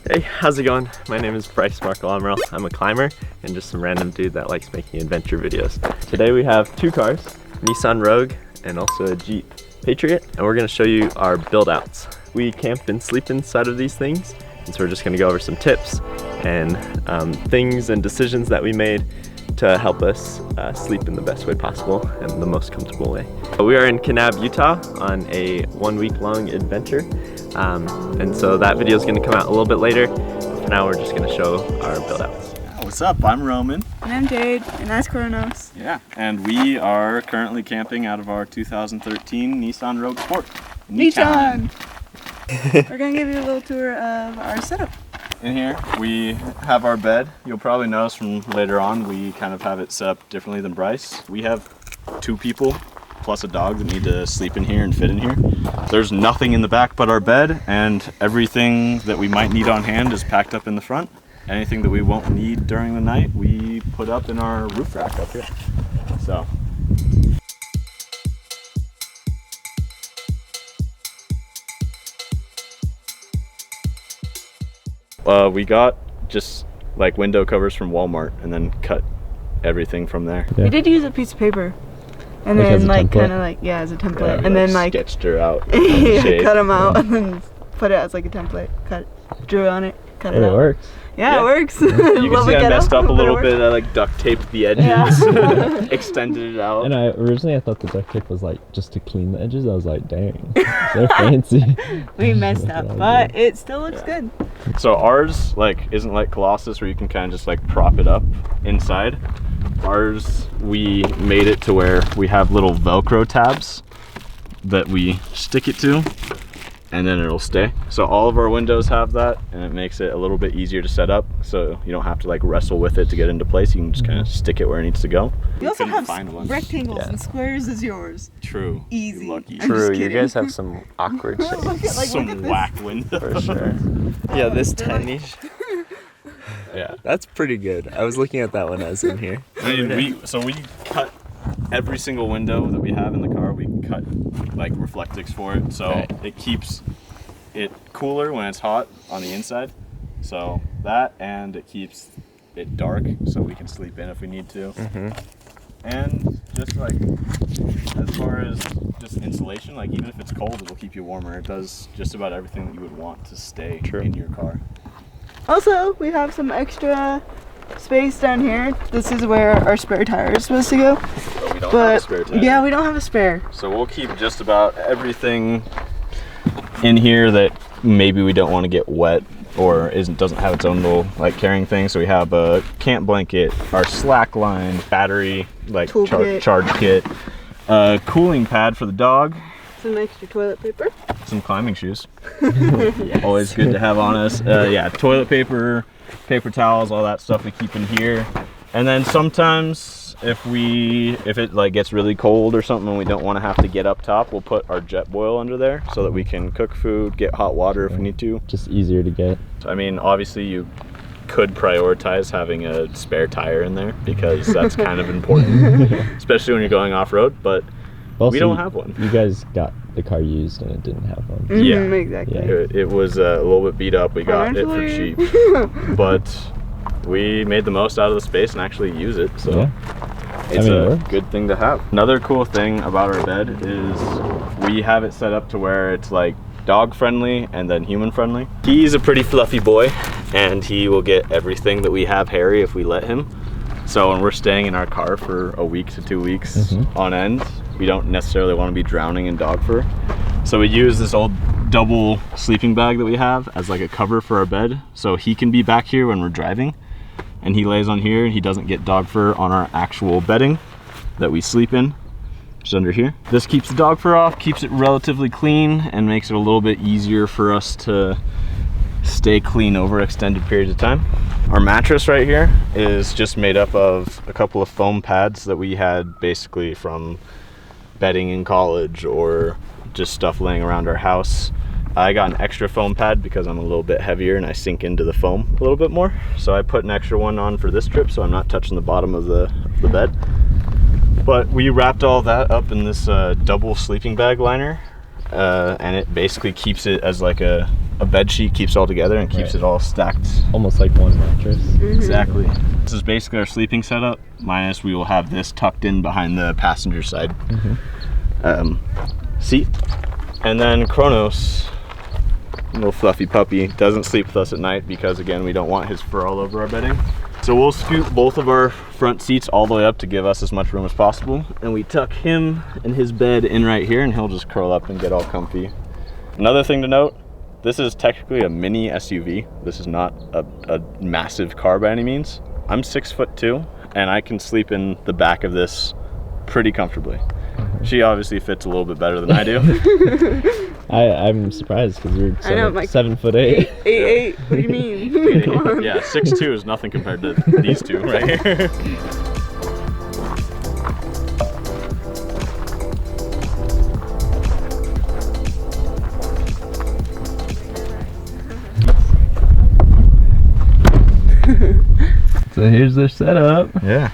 Hey, how's it going? My name is Bryce Markle-Amaral. I'm a climber and just some random dude that likes making adventure videos. Today we have two cars, Nissan Rogue and also a Jeep Patriot, and we're gonna show you our build outs. We camp and sleep inside of these things, and so we're just gonna go over some tips and things and decisions that we made to help us sleep in the best way possible and the most comfortable way. We are in Kanab, Utah on a 1 week long adventure. And so that video is going to come out a little bit later. For now, we're just going to show our build outs. What's up? I'm Roman. And I'm Jade. And that's Kronos. Yeah, and we are currently camping out of our 2013 Nissan Rogue Sport. Nissan! We're going to give you a little tour of our setup. In here, we have our bed. You'll probably notice from later on, we kind of have it set up differently than Bryce. We have two people plus a dog that need to sleep in here and fit in here. There's nothing in the back but our bed, and everything that we might need on hand is packed up in the front. Anything that we won't need during the night, we put up in our roof rack up here. So. We got just like window covers from Walmart and then cut everything from there. Yeah. We did use a piece of paper. And like then like kind of like, yeah, as a template. Yeah, and then like sketched her out. Yeah, cut them out and then put it as like a template. Drew on it, cut it out. It works. Yeah, it works. You can see I messed up a little bit. I like duct taped the edges, extended it out. And originally I thought the duct tape was like just to clean the edges. I was like, dang, so fancy. We messed up, but it still looks good. So ours like isn't like Colossus where you can kind of just like prop it up inside. Ours, we made it to where we have little Velcro tabs that we stick it to, and then it'll stay. So all of our windows have that, and it makes it a little bit easier to set up, so you don't have to like wrestle with it to get into place. You can just kind of stick it where it needs to go. You also have rectangles and squares as yours. True. Easy. Lucky. True, you guys have some awkward shapes. Some whack windows. For sure. Yeah, this tiny. Yeah, that's pretty good. I was looking at that when I was in here. I mean, we cut every single window that we have in the car. We cut like Reflectix for it, so it keeps it cooler when it's hot on the inside. So that, and it keeps it dark so we can sleep in if we need to. And just like as far as just insulation, like even if it's cold, it'll keep you warmer. It does just about everything that you would want to stay in your car. Also, we have some extra space down here. This is where our spare tire is supposed to go. But we don't have a spare tire. Yeah, we don't have a spare. So we'll keep just about everything in here that maybe we don't want to get wet or doesn't have its own little like carrying thing. So we have a camp blanket, our slack line, battery, like charge kit, a cooling pad for the dog. Some extra toilet paper. Some climbing shoes. Yes. Always good to have on us. Yeah, toilet paper, paper towels, all that stuff we keep in here. And then sometimes if it like gets really cold or something and we don't want to have to get up top, we'll put our jet boil under there so that we can cook food, get hot water if we need to. Just easier to get. I mean, obviously you could prioritize having a spare tire in there because that's kind of important, especially when you're going off-road, but also, we don't have one. You guys got the car used and it didn't have one. Yeah, exactly. Yeah. It was a little bit beat up. We got it for cheap, but we made the most out of the space and actually use it. So it's a good thing to have. Another cool thing about our bed is we have it set up to where it's like dog friendly and then human friendly. He's a pretty fluffy boy and he will get everything that we have hairy if we let him. So when we're staying in our car for a week to 2 weeks on end, we don't necessarily want to be drowning in dog fur. So we use this old double sleeping bag that we have as like a cover for our bed. So he can be back here when we're driving and he lays on here and he doesn't get dog fur on our actual bedding that we sleep in, just under here. This keeps the dog fur off, keeps it relatively clean, and makes it a little bit easier for us to stay clean over extended periods of time. Our mattress right here is just made up of a couple of foam pads that we had basically from bedding in college or just stuff laying around our house. I got an extra foam pad because I'm a little bit heavier and I sink into the foam a little bit more. So I put an extra one on for this trip so I'm not touching the bottom of the bed. But we wrapped all that up in this double sleeping bag liner and it basically keeps it as like a bed sheet, keeps it all together and keeps it all stacked. Almost like one mattress. Exactly. This is basically our sleeping setup, minus we will have this tucked in behind the passenger side seat. And then Kronos, little fluffy puppy, doesn't sleep with us at night because, again, we don't want his fur all over our bedding. So we'll scoot both of our front seats all the way up to give us as much room as possible. And we tuck him and his bed in right here, and he'll just curl up and get all comfy. Another thing to note, this is technically a mini SUV. This is not a massive car by any means. I'm 6'2", and I can sleep in the back of this pretty comfortably. She obviously fits a little bit better than I do. I'm surprised because you're 7'8". 8'8". What do you mean? Come on. Yeah, 6'2" is nothing compared to these two right here. So here's their setup. Yeah.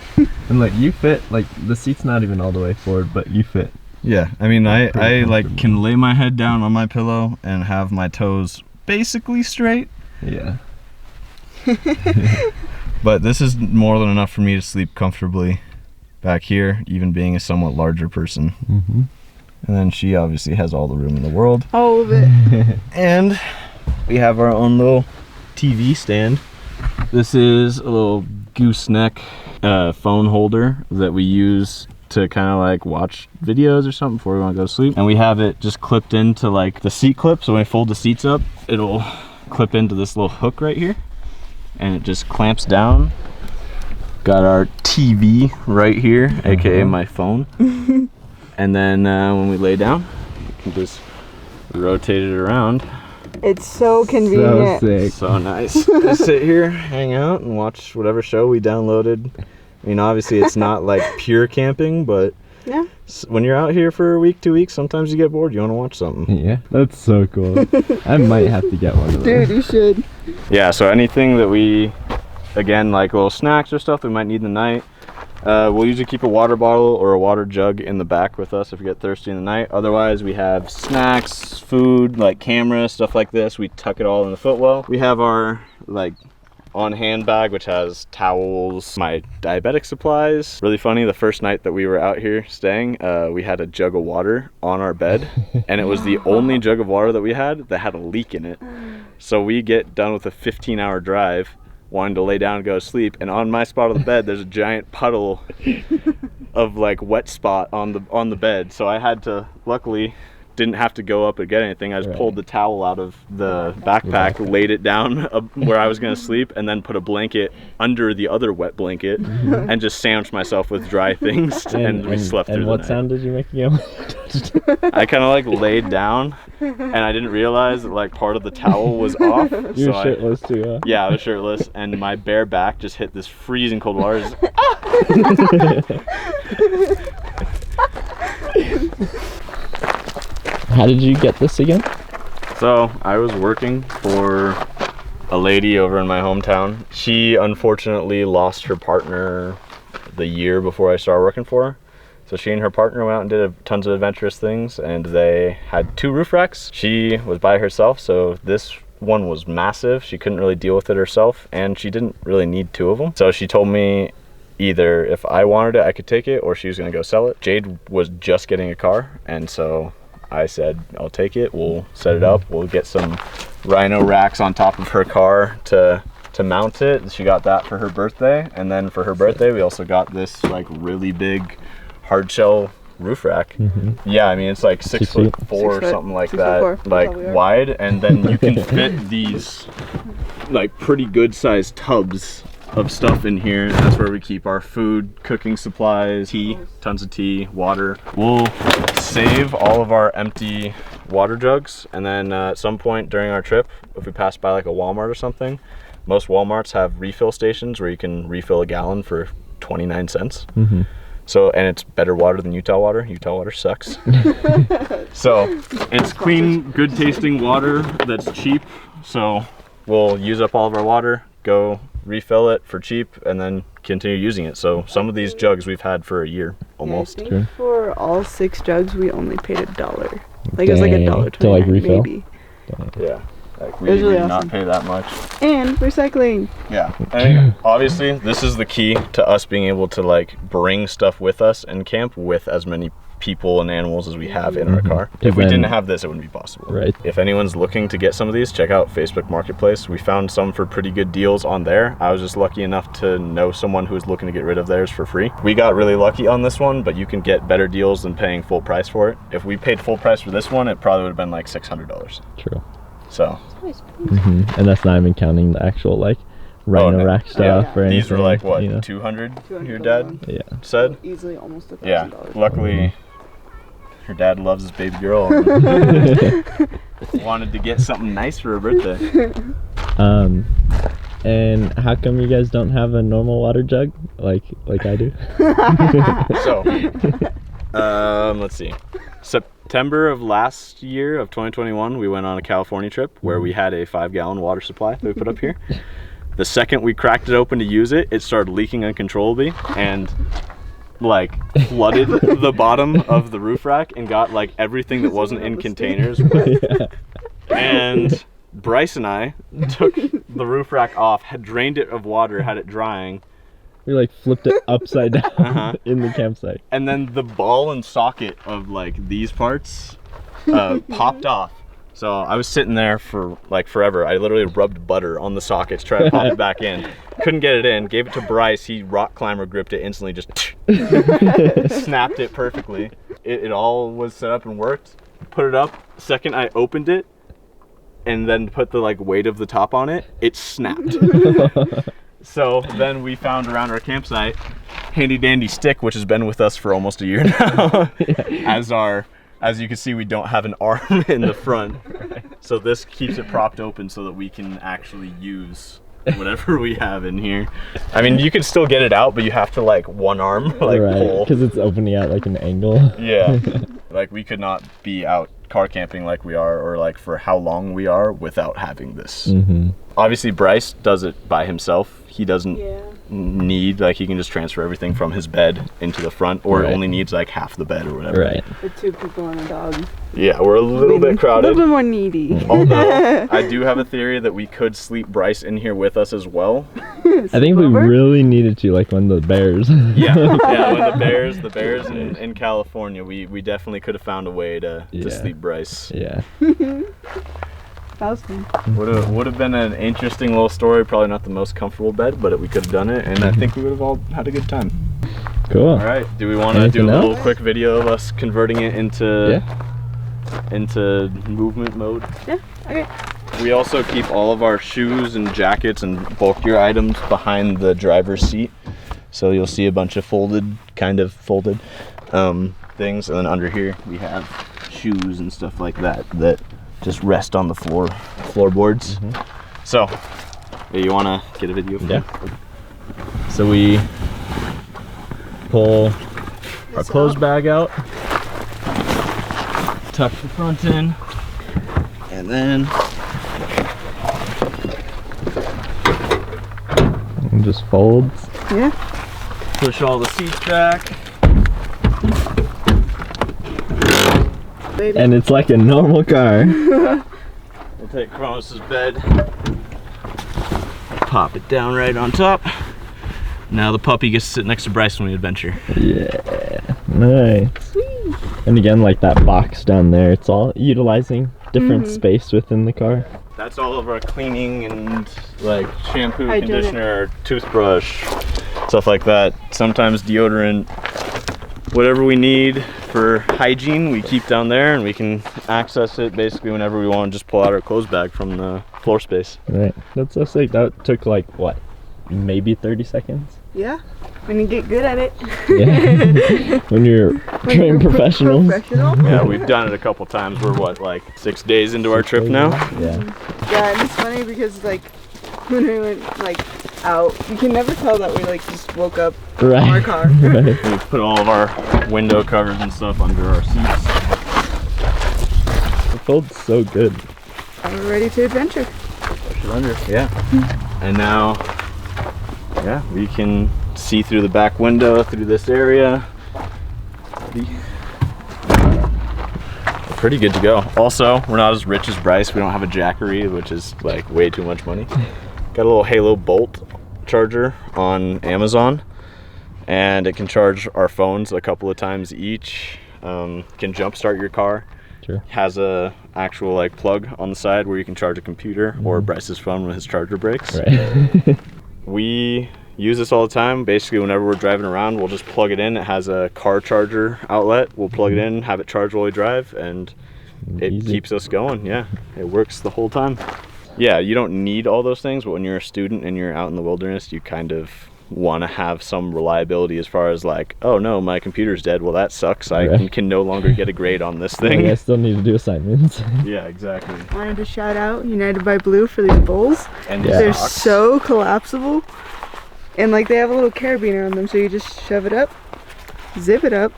And like you fit, like the seat's not even all the way forward, but you fit. Yeah, I mean, I like can lay my head down on my pillow and have my toes basically straight. Yeah. But this is more than enough for me to sleep comfortably back here, even being a somewhat larger person. And then she obviously has all the room in the world. All of it. And we have our own little TV stand. This is a little gooseneck phone holder that we use to kind of like watch videos or something before we want to go to sleep. And we have it just clipped into like the seat clip, so when we fold the seats up, it'll clip into this little hook right here, and it just clamps down. Got our TV right here, aka my phone. And then when we lay down, you can just rotate it around. It's so convenient. So sick. So nice. Just sit here, hang out, and watch whatever show we downloaded. I mean, obviously it's not like pure camping, but yeah, when you're out here for a week, 2 weeks, sometimes you get bored, you want to watch something. Yeah, that's so cool. I might have to get one of those. dude, you should. Yeah, so anything that we, again, like little snacks or stuff that we might need in the night, we'll usually keep a water bottle or a water jug in the back with us if we get thirsty in the night. Otherwise, we have snacks, food, like cameras, stuff like this. We tuck it all in the footwell. We have our like on-hand bag, which has towels, my diabetic supplies. Really funny, the first night that we were out here staying, we had a jug of water on our bed, and it was the only jug of water that we had that had a leak in it. So we get done with a 15-hour drive, wanting to lay down and go to sleep, and on my spot of the bed there's a giant puddle of like wet spot on the bed. So I had to, luckily didn't have to go up and get anything. I just pulled the towel out of the backpack, laid it down where I was gonna sleep, and then put a blanket under the other wet blanket and just sandwiched myself with dry things, and we slept through the night. And what sound did you make again? I kind of like laid down, and I didn't realize that like part of the towel was off. You were shirtless too, huh? Yeah, I was shirtless, and my bare back just hit this freezing cold water. How did you get this again? So I was working for a lady over in my hometown. She unfortunately lost her partner the year before I started working for her. So she and her partner went out and did tons of adventurous things, and they had 2 roof racks. She was by herself, so this one was massive. She couldn't really deal with it herself, and she didn't really need 2 of them. So she told me either if I wanted it, I could take it, or she was gonna go sell it. Jade was just getting a car, and so I said, I'll take it, we'll set it up, we'll get some rhino racks on top of her car to mount it. She got that for her birthday, and then for her birthday we also got this like really big hard shell roof rack. Yeah, I mean it's like 6'4" or something like that, like wide, and then you can fit these like pretty good sized tubs of stuff in here. That's where we keep our food, cooking supplies, tea, tons of tea, water. We'll save all of our empty water jugs, and then at some point during our trip, if we pass by like a Walmart or something, most Walmarts have refill stations where you can refill a gallon for 29 cents. So, and it's better water than Utah water. Utah water sucks. So it's clean, good tasting water that's cheap. So we'll use up all of our water, go refill it for cheap, and then continue using it. So some of these jugs we've had for a year almost. Yeah, I think for all 6 jugs we only paid $1. Like it was like Dang. $1.29 To like refill? maybe. Yeah. Like we It was really did not awesome. pay that much. And recycling. Yeah. I think obviously this is the key to us being able to like bring stuff with us and camp with as many people and animals as we have in our car. If we didn't have this, it wouldn't be possible. Right. If anyone's looking to get some of these, check out Facebook Marketplace. We found some for pretty good deals on there. I was just lucky enough to know someone who was looking to get rid of theirs for free. We got really lucky on this one, but you can get better deals than paying full price for it. If we paid full price for this one, it probably would have been like $600. True. So. And that's not even counting the actual like rack stuff or anything. These were like what, you know? 200? 200 Your dad Yeah. said? Easily almost $1,000. Yeah. Luckily, her dad loves his baby girl. Wanted to get something nice for her birthday. And how come you guys don't have a normal water jug like I do? So, let's see. September of last year of 2021, we went on a California trip where we had a 5-gallon water supply that we put up here. The second we cracked it open to use it, it started leaking uncontrollably and like flooded the bottom of the roof rack and got like everything that wasn't in containers. And Bryce and I took the roof rack off, had drained it of water, had it drying. We like flipped it upside down in the campsite. And then the ball and socket of like these parts popped off. So I was sitting there for like forever. I literally rubbed butter on the sockets, tried to pop it back in. Couldn't get it in, gave it to Bryce. He rock climber gripped it instantly, just snapped it perfectly. It all was set up and worked. Put it up, second I opened it and then put the like weight of the top on it, it snapped. So then we found around our campsite handy dandy stick, which has been with us for almost a year now. As you can see, we don't have an arm in the front. So this keeps it propped open so that we can actually use whatever we have in here. I mean, you can still get it out, but you have to like one arm like pull. Because it's opening out like an angle. Yeah. Like we could not be out car camping like we are, or like for how long we are, without having this. Obviously Bryce does it by himself. He doesn't need, like he can just transfer everything from his bed into the front, or it only needs like half the bed or whatever. Right. For 2 people and a dog. Yeah, we're a little bit crowded. A little bit more needy. Although I do have a theory that we could sleep Bryce in here with us as well. I think we really needed to, like when the bears. Yeah, when the bears in California, we definitely could have found a way to sleep Bryce. Yeah. That was fun. Would have been an interesting little story. Probably not the most comfortable bed, but we could have done it, and I think we would have all had a good time. Cool. All right. Do we want to do a little quick video of us converting it into movement mode? Yeah. Okay. We also keep all of our shoes and jackets and bulkier items behind the driver's seat, so you'll see a bunch of folded things, and then under here we have shoes and stuff like that just rest on the floorboards. So, you want to get a video of that? Yeah. So we pull our clothes bag out, Tuck the front in, and then and just folds. Yeah. push all the seats back. Baby. And it's like a normal car. We'll take Kronos' bed, pop it down right on top. Now the puppy gets to sit next to Bryce when we adventure. Yeah, nice. Sweet. And again, like that box down there, it's all utilizing different space within the car. That's all of our cleaning and like shampoo, conditioner, toothbrush, stuff like that. Sometimes deodorant, whatever we need for hygiene, we keep down there, and we can access it basically whenever we want. Just pull out our clothes bag from the floor space. Right, that's so sick. That took like what, maybe 30 seconds? Yeah, when you get good at it. Yeah. When you're trained professionals. Yeah, we've done it a couple times. We're what, like 6 days into our trip now? Yeah. Yeah, and it's funny because like when we went like out, you can never tell that we like just woke up in our car. Right. We put all of our window covers and stuff under our seats. It felt so good. And we're ready to adventure. Push it under, yeah. And now, yeah, we can see through the back window through this area. The pretty good to go. Also, we're not as rich as Bryce. We don't have a Jackery, which is like way too much money. Got a little Halo Bolt charger on Amazon, and it can charge our phones a couple of times each. Can jump start your car. Sure. Has a actual like plug on the side where you can charge a computer or Bryce's phone when his charger breaks. Right. We use this all the time. Basically, whenever we're driving around, we'll just plug it in. It has a car charger outlet. We'll plug it in, have it charge while we drive, and it keeps us going. Yeah, it works the whole time. Yeah, you don't need all those things, but when you're a student and you're out in the wilderness, you kind of want to have some reliability as far as like, oh no, my computer's dead. Well, that sucks. I can no longer get a grade on this thing. I still need to do assignments. Yeah, exactly. Wanted to shout out United by Blue for these bowls. And they're so collapsible. And like they have a little carabiner on them, so you just shove it up, zip it up.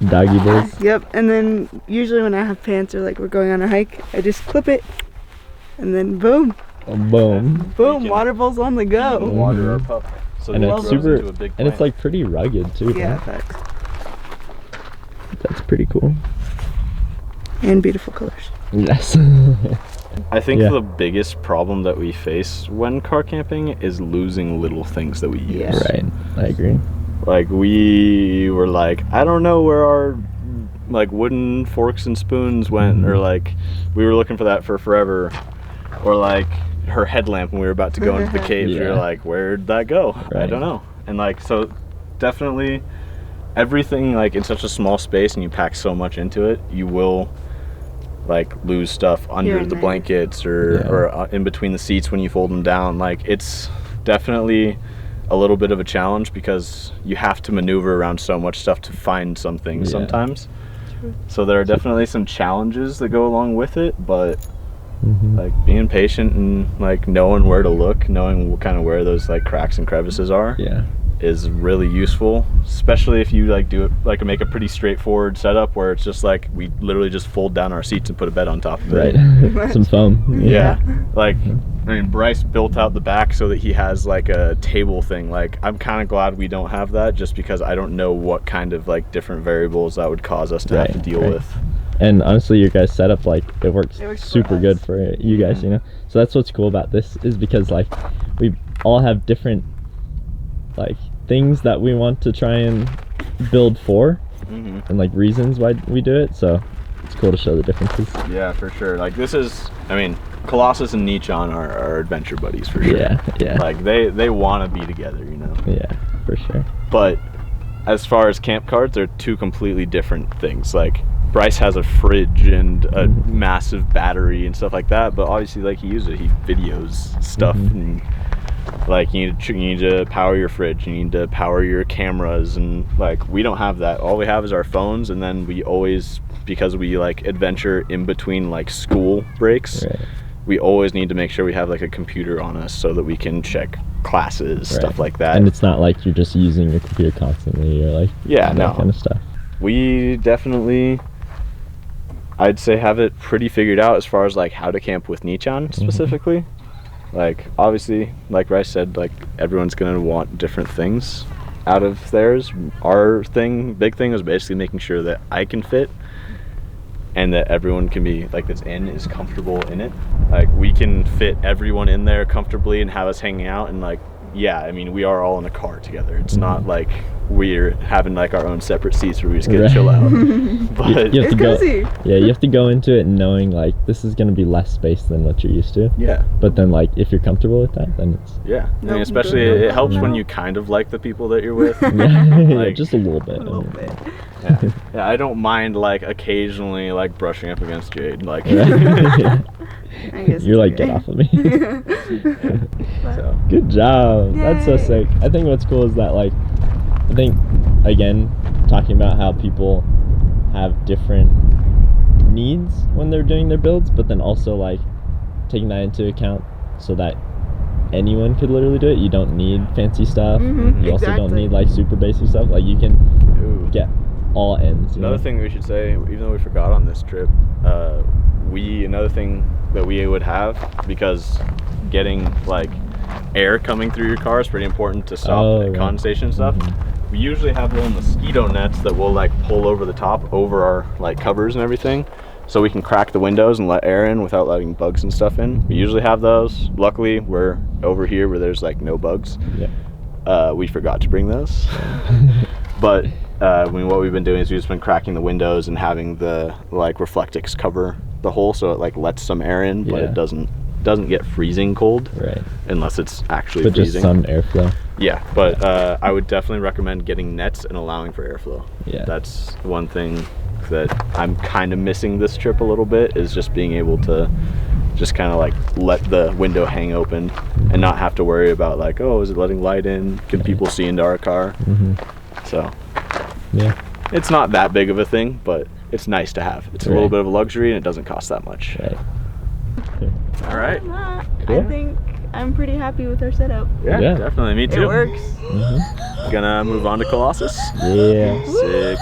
Doggy bowls. Yep, and then usually when I have pants or like we're going on a hike, I just clip it, and then boom. Boom. Boom, water bowls on the go. Water our pup. So And it's super, into a big and it's plant. like pretty rugged too. Yeah, Right? facts. That's pretty cool. And beautiful colors. Yes. I think Yeah. the biggest problem that we face when car camping is losing little things that we use. Yeah. Right. I agree. Like we were like, I don't know where our like wooden forks and spoons went, or like we were looking for that for forever, or like her headlamp when we were about to go into the caves. We were Yeah. like, where'd that go? I Right. don't know. And like, so definitely everything like in such a small space and you pack so much into it, you will like lose stuff under Here and the there. blankets or in between the seats when you fold them down. Like it's definitely a little bit of a challenge because you have to maneuver around so much stuff to find something Yeah. sometimes. So there are definitely some challenges that go along with it, but like being patient and like knowing where to look, knowing what kind of where those like cracks and crevices are Yeah. is really useful, especially if you like do it like make a pretty straightforward setup where it's just like we literally just fold down our seats and put a bed on top of it. Right. Some foam. Yeah. Like I mean, Bryce built out the back so that he has like a table thing. Like I'm kind of glad we don't have that, just because I don't know what kind of like different variables that would cause us to have to deal with. And honestly, your guys' setup, like, it works for super us. good for you guys, you know? So that's what's cool about this, is because, like, we all have different, like, things that we want to try and build for, and, like, reasons why we do it, so it's cool to show the differences. Yeah, for sure. Like this is, I mean, Colossus and Nissan are adventure buddies for sure. Yeah. Like they want to be together, you know? Yeah, for sure. But as far as camp carts, they're two completely different things. Like Bryce has a fridge and a massive battery and stuff like that, but obviously like he uses it, he videos stuff, and like you need to power your fridge, you need to power your cameras, and like we don't have that. All we have is our phones, and then we always, because we like adventure in between like school breaks, we always need to make sure we have like a computer on us so that we can check classes, stuff like that. And it's not like you're just using your computer constantly or like that kind of stuff. We definitely, I'd say, have it pretty figured out as far as like how to camp with Nissan specifically. Like obviously, like Bryce said, like everyone's gonna want different things out of theirs. Our big thing is basically making sure that I can fit and that everyone can be like that's in is comfortable in it. Like we can fit everyone in there comfortably and have us hanging out, and like I mean we are all in a car together. It's not like we're having like our own separate seats where we just get to chill out. But you have to go, cozy. yeah, you have to go into it knowing like this is gonna be less space than what you're used to. yeah. But then like if you're comfortable with that, then it's Yeah, I mean, Nope, especially don't it know. helps when you kind of like the people that you're with. yeah, just a little bit. A little bit. Yeah, I don't mind like occasionally like brushing up against Jade. Like, I guess You're it's like, get okay. off of me. so Good job. That's so Yay. sick. I think what's cool is that like, I think again, talking about how people have different needs when they're doing their builds, but then also like taking that into account so that anyone could literally do it. You don't need fancy stuff. You also don't exactly. need like super basic stuff. Like you can ooh. get all ends. you Another know? thing we should say, even though we forgot on this trip, another thing that we would have, because getting like air coming through your car is pretty important to stop Oh, like, right. condensation and stuff. We usually have little mosquito nets that we'll like pull over the top, over our like covers and everything, so we can crack the windows and let air in without letting bugs and stuff in. We usually have those. Luckily, we're over here where there's like no bugs. Yeah. We forgot to bring those. But I mean, what we've been doing is we've just been cracking the windows and having the like Reflectix cover the hole, so it like lets some air in, but it doesn't get freezing cold, unless it's actually freezing. Just some airflow. Yeah, but I would definitely recommend getting nets and allowing for airflow. Yeah, that's one thing that I'm kind of missing this trip a little bit, is just being able to just kind of like let the window hang open and not have to worry about like, oh, is it letting light in? Can people see into our car? So yeah, it's not that big of a thing, but it's nice to have. It's a little bit of a luxury, and it doesn't cost that much. All right. Cool. I think I'm pretty happy with our setup. Yeah, definitely. Me too. It works. Gonna move on to Colossus. Yeah. Sick.